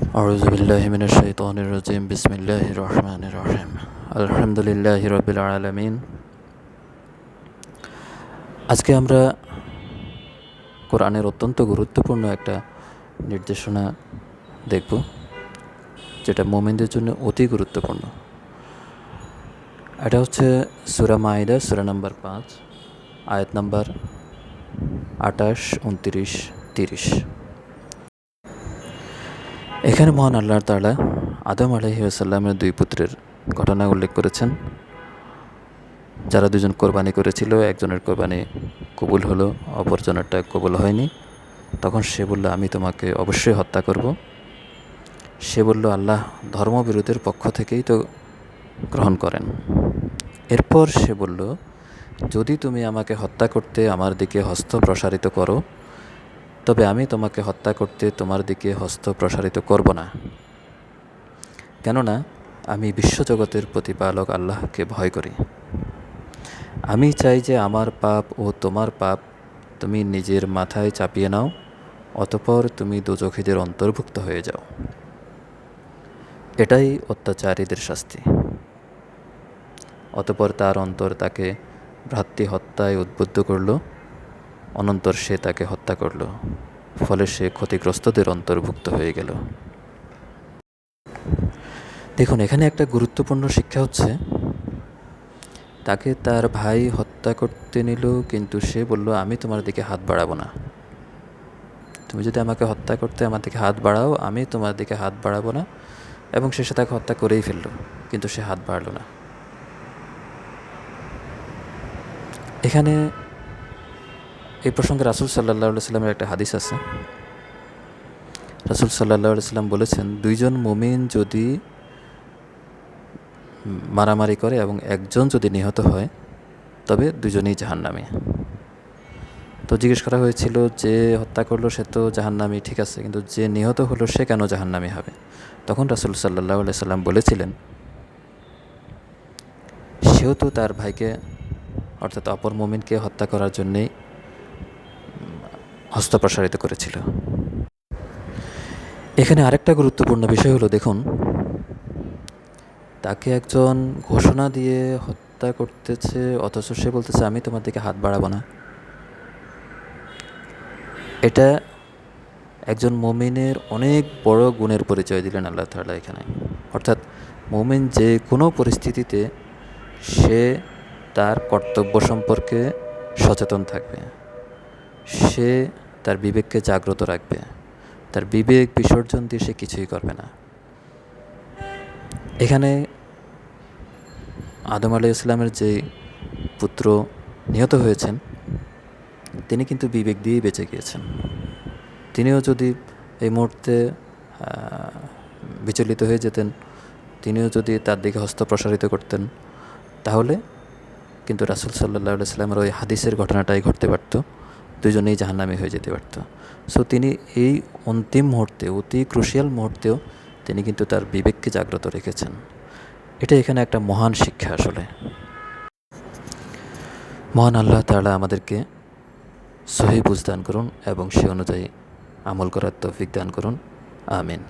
أعوذ بالله من الشيطان الرجيم بسم الله الرحمن الرحيم الحمد لله رب العالمين আজকে আমরা কোরআনের অত্যন্ত গুরুত্বপূর্ণ একটা নির্দেশনা দেখব যেটা মুমিনদের জন্য অতি গুরুত্বপূর্ণ। এটা হচ্ছে সূরা মাইদা সূরা নাম্বার 5 আয়াত নাম্বার 28, 29, 30। এখানে মহান আল্লাহ তাআলা আদম আলাইহিস সালামের দুই পুত্রের ঘটনা উল্লেখ করেছেন, যারা দুজন কোরবানি করেছিল। একজনের কোরবানি কবুল হলো, অপরজনেরটা কবুল হয়নি। তখন সে বলল, আমি তোমাকে অবশ্যই হত্যা করব। সে বলল, আল্লাহ ধর্মবিরোধের পক্ষ থেকেই তো গ্রহণ করেন। এরপর সে বলল, যদি তুমি আমাকে হত্যা করতে আমার দিকে হস্ত প্রসারিত করো, তবে আমি তোমাকে হত্যা করতে তোমার দিকে হস্ত প্রসারিত করব না, কেননা আমি বিশ্বজগতের প্রতিপালক আল্লাহকে ভয় করি। আমি চাই যে আমার পাপ ও তোমার পাপ তুমি নিজের মাথায় চাপিয়ে নাও, অতঃপর তুমি দোজখীদের অন্তর্ভুক্ত হয়ে যাও। এটাই অত্যাচারীদের শাস্তি। অতঃপর তার অন্তর তাকে ভ্রাতৃ হত্যায় উদ্বুদ্ধ করল, অনন্তর সে তাকে হত্যা করল, ফলে সে ক্ষতিগ্রস্তদের অন্তর্ভুক্ত হয়ে গেল। দেখুন, এখানে একটা গুরুত্বপূর্ণ শিক্ষা হচ্ছে, তাকে তার ভাই হত্যা করতে নিল, কিন্তু সে বলল, আমি তোমার দিকে হাত বাড়াবো না। তুমি যদি আমাকে হত্যা করতে আমার দিকে হাত বাড়াও, আমি তোমার দিকে হাত বাড়াবো না। এবং শেষে তাকে হত্যা করেই ফেলল, কিন্তু সে হাত বাড়াল না। এখানে এই প্রসঙ্গে রাসূল সাল্লাল্লাহু আলাইহি সাল্লামের একটা হাদিস আছে। রাসূল সাল্লাল্লাহু আলাইহি সাল্লাম বলেছেন, দুইজন মুমিন যদি মারামারি করে এবং একজন যদি নিহত হয়, তবে দুজনেই জাহান্নামী। তো জিজ্ঞেস করা হয়েছিল, যে হত্যা করলো সে তো জাহান্নামী, ঠিক আছে, কিন্তু যে নিহত হলো সে কেন জাহান্নামী হবে? তখন রাসূল সাল্লাল্লাহু আলাইহি সাল্লাম বলেছিলেন, সেও তো তার ভাইকে অর্থাৎ অপর মুমিনকে হত্যা করার জন্যেই হস্ত প্রসারিত করেছিল। এখানে আরেকটা গুরুত্বপূর্ণ বিষয় হলো, দেখুন, তাকে একজন ঘোষণা দিয়ে হত্যা করতেছে, অথচ সে বলতেছে, আমি তোমার দিকে হাত বাড়াবো না। এটা একজন মুমিনের অনেক বড় গুণের পরিচয় দিলেন আল্লাহ তাআলা এখানে। অর্থাৎ মুমিন যে কোনো পরিস্থিতিতে সে তার কর্তব্য সম্পর্কে সচেতন থাকবে, সে তার বিবেককে জাগ্রত রাখবে, তার বিবেক বিসর্জন দিয়ে সে কিছুই করবে না। এখানে আদম আলাইহিস সালামের যে পুত্র নিহত হয়েছেন, তিনি কিন্তু বিবেক দিয়েই বেঁচে গিয়েছেন। তিনিও যদি এই মুহূর্তে বিচলিত হয়ে যেতেন, তিনিও যদি তার দিকে হস্ত প্রসারিত করতেন, তাহলে কিন্তু রাসূল সাল্লাল্লাহু আলাইহি সাল্লামের ওই হাদিসের ঘটনাটাই ঘটতে পারত, দুজনেই জাহান্নামী হয়ে যেতে পারত। সো তিনি এই অন্তিম মুহূর্তে, অতি ক্রুশিয়াল মুহূর্তেও তিনি কিন্তু তার বিবেককে জাগ্রত রেখেছেন। এটা এখানে একটা মহান শিক্ষা আসলে। মহান আল্লাহ তাআলা আমাদেরকে সহিহ বুঝ দান করুন এবং সে অনুযায়ী আমল করার তৌফিক দান করুন। আমিন।